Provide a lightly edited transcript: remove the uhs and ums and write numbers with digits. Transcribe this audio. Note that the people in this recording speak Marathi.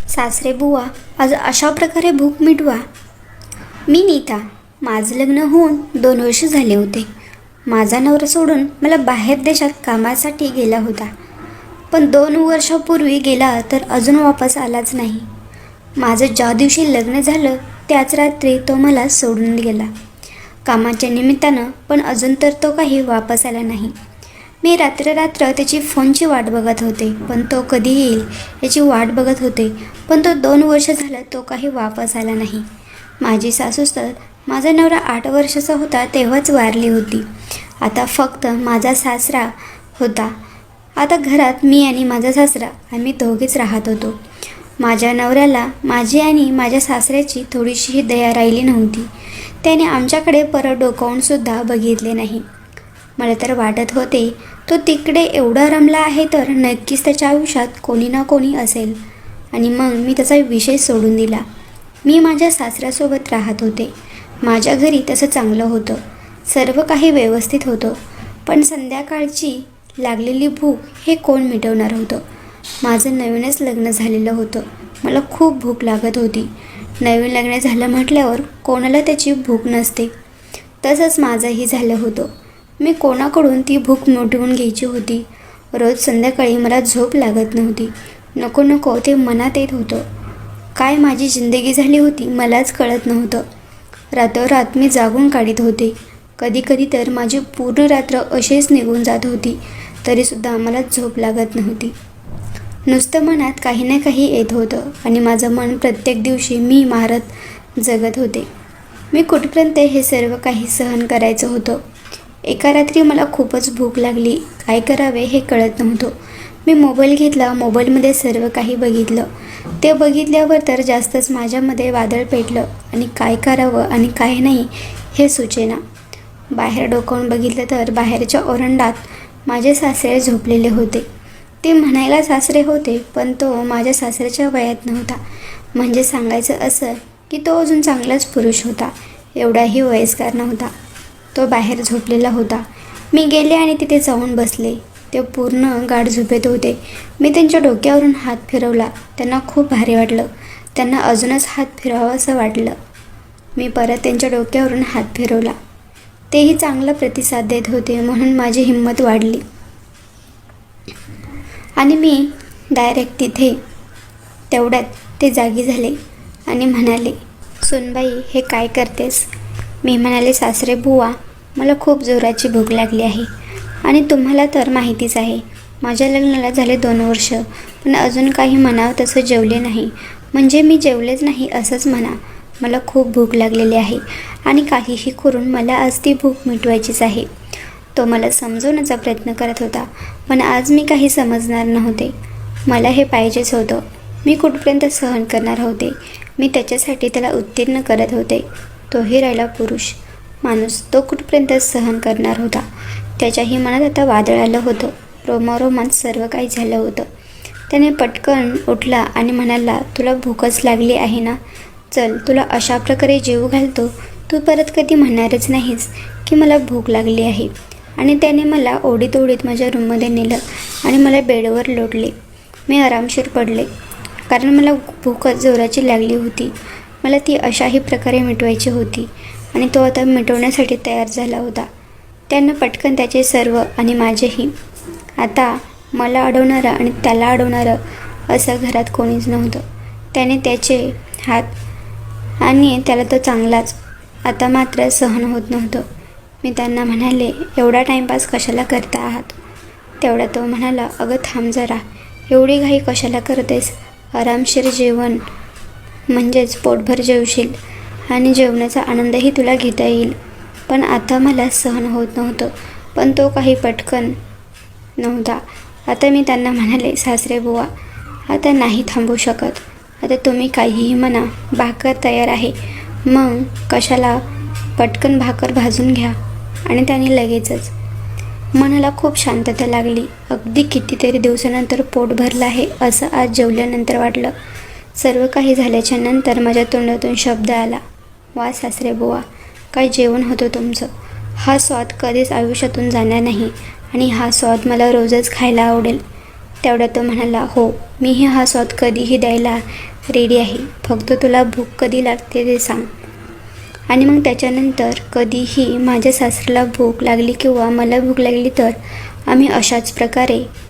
सासरे बुवा, आज अशा प्रकारे भूक मिटवा. मी नीता. माझं लग्न होऊन 2 वर्ष झाले होते. माझा नवरा सोडून मला बाहेर देशात कामासाठी गेला होता. पण 2 वर्षापूर्वी गेला तर अजून वापस आलाच नाही. माझं ज्या दिवशी लग्न झालं त्याच रात्री तो मला सोडून गेला कामाच्या निमित्तानं. पण अजून तर तो काही वापस आला नाही. मी रात्र त्याची फोनची वाट बघत होते, पण तो कधी येईल याची वाट बघत होते. पण तो 2 वर्ष झालं तो काही वापस आला नाही. माझी सासू तर माझा नवरा 8 वर्षाचा होता तेव्हाच वारली होती. आता फक्त माझा सासरा होता. आता घरात मी आणि माझा सासरा आम्ही दोघेच राहत होतो. माझ्या नवऱ्याला माझी आणि माझ्या सासऱ्याची थोडीशीही दया राहिली नव्हती. त्याने आमच्याकडे परत डोकावूनसुद्धा बघितले नाही. मला तर वाटत होते तो तिकडे एवढा रमला आहे तर नक्कीच त्याच्या आयुष्यात कोणी ना कोणी असेल. आणि मग मी त्याचा विषय सोडून दिला. मी माझ्या सासऱ्यासोबत राहत होते. माझ्या घरी तसं चांगलं होतं, सर्व काही व्यवस्थित होतं. पण संध्याकाळची लागलेली भूक हे कोण मिटवणार होतं. माझं नवीनच लग्न झालेलं होतं. मला खूप भूक लागत होती. नवीन लग्न झालं म्हटल्यावर कोणाला त्याची भूक नसते. तसंच माझंही झालं होतं. मी कोणाकडून ती भूक मिटवून घ्यायची होती. रोज संध्याकाळी मला झोप लागत नव्हती. नको नको ते मनात येत होतं. काय माझी जिंदगी झाली होती मलाच कळत नव्हतं. रातोरात मी जागून काढीत होते. कधी कधी तर माझी पूर्ण रात्र अशीच निघून जात होती, तरीसुद्धा मला झोप लागत नव्हती. नुसतं मनात काही ना काही येत होतं आणि माझं मन प्रत्येक दिवशी मी मारत जगत होते. मी कुठपर्यंत हे सर्व काही सहन करायचं होतं. एका रात्री मला खूपच भूक लागली. काय करावे हे कळत नव्हतं. मी मोबाईल घेतला. मोबाईलमध्ये सर्व काही बघितलं. ते बघितल्यावर तर जास्तच माझ्यामध्ये वादळ पेटलं आणि काय करावं आणि काय नाही हे सुचेना. बाहेर डोकावून बघितलं तर बाहेरच्या ओरंडात माझे सासरे झोपलेले होते. ते म्हणायला सासरे होते, पण तो माझ्या सासऱ्याच्या वयात नव्हता. म्हणजे सांगायचं असं की तो अजून चांगलाच पुरुष होता, एवढाही वयस्कर नव्हता. तो बाहेर झोपलेला होता. मी गेले आणि तिथे जाऊन बसले. ते पूर्ण गाढ झोपेत होते. मी त्यांच्या डोक्यावरून हात फिरवला. त्यांना खूप भारी वाटलं. त्यांना अजूनच हात फिरवावं असं वाटलं. मी परत त्यांच्या डोक्यावरून हात फिरवला. तेही चांगला प्रतिसाद देत होते, म्हणून माझी हिंमत वाढली आणि मी डायरेक्ट तिथे तेवढ्यात ते जागी झाले आणि म्हणाले, सुनबाई हे काय करतेस? मी म्हणाले, सासरे बुवा, मला खूप जोराची भूक लागली आहे आणि तुम्हाला तर माहितीच आहे माझ्या लग्नाला झाले 2 वर्ष, पण अजून काही म्हणावं तसं जेवले नाही. म्हणजे मी जेवलेच नाही असंच म्हणा. मला खूप भूक लागलेली आहे आणि काहीही करून मला आज ती भूक मिटवायचीच आहे. तो मला समजवण्याचा प्रयत्न करत होता, पण आज मी काही समजणार नव्हते. मला हे पाहिजेच होतं. मी कुठपर्यंत सहन करणार होते. मी त्याच्यासाठी त्याला उत्तीर्ण करत होते. तोही राहिला पुरुष माणूस, तो कुठपर्यंत सहन करणार होता. त्याच्याही मनात आता वादळ आलं होतं. रोमारोमांत सर्व काही झालं होतं. त्याने पटकन उठला आणि म्हणाला, तुला भूकच लागली आहे ना, चल तुला अशा प्रकारे जीव घालतो, तू परत कधी म्हणणारच नाहीस की मला भूक लागली आहे. आणि त्याने मला ओढीत ओढीत माझ्या रूममध्ये नेलं आणि मला बेडवर लोटले. मी आरामशीर पडले, कारण मला भूकच जोराची लागली होती. मला ती अशाही प्रकारे मिटवायची होती आणि तो आता मिटवण्यासाठी तयार झाला होता. त्यानं पटकन त्याचे सर्व आणि माझेही. आता मला अडवणारं आणि त्याला अडवणारं असं घरात कोणीच नव्हतं. त्याने त्याचे हात आणि त्याला तो चांगलाच. आता मात्र सहन होत नव्हतं. मी त्यांना म्हणाले, एवढा टाईमपास कशाला करता आहात? तेवढा तो म्हणाला, अगं थांब जरा, एवढी घाई कशाला करतेस? आरामशीर जेवण म्हणजेच पोटभर जेवशील आणि जेवणाचा आनंदही तुला घेता येईल. पण आता मला सहन होत नव्हतं. पण तो काही पटकन नव्हता. आता मी त्यांना म्हणाले, सासरे बुवा, आता नाही थांबू शकत. आता तुम्ही काहीही म्हणा, भाकर तयार आहे. मग कशाला, पटकन भाकर भाजून घ्या. आणि त्याने लगेचच. मनाला खूप शांतता लागली. अगदी कितीतरी दिवसानंतर पोट भरलं आहे असं आज जेवल्यानंतर वाटलं. सर्व काही झाल्याच्या नंतर माझ्या तोंडातून शब्द आला, वा सासरे बुवा, काय जेवण होतं तुमचं. हा स्वाद कधीच आयुष्यातून जाणार नाही आणि हा स्वाद मला रोजच खायला आवडेल. तेवढा तो म्हणाला, हो, मीही हा स्वाद कधीही द्यायला रेडी आहे, फक्त तुला भूक कधी लागते ते सांग. आणि मग त्याच्यानंतर कधीही माझ्या सासऱ्याला भूक लागली किंवा मला भूक लागली तर आम्ही अशाच प्रकारे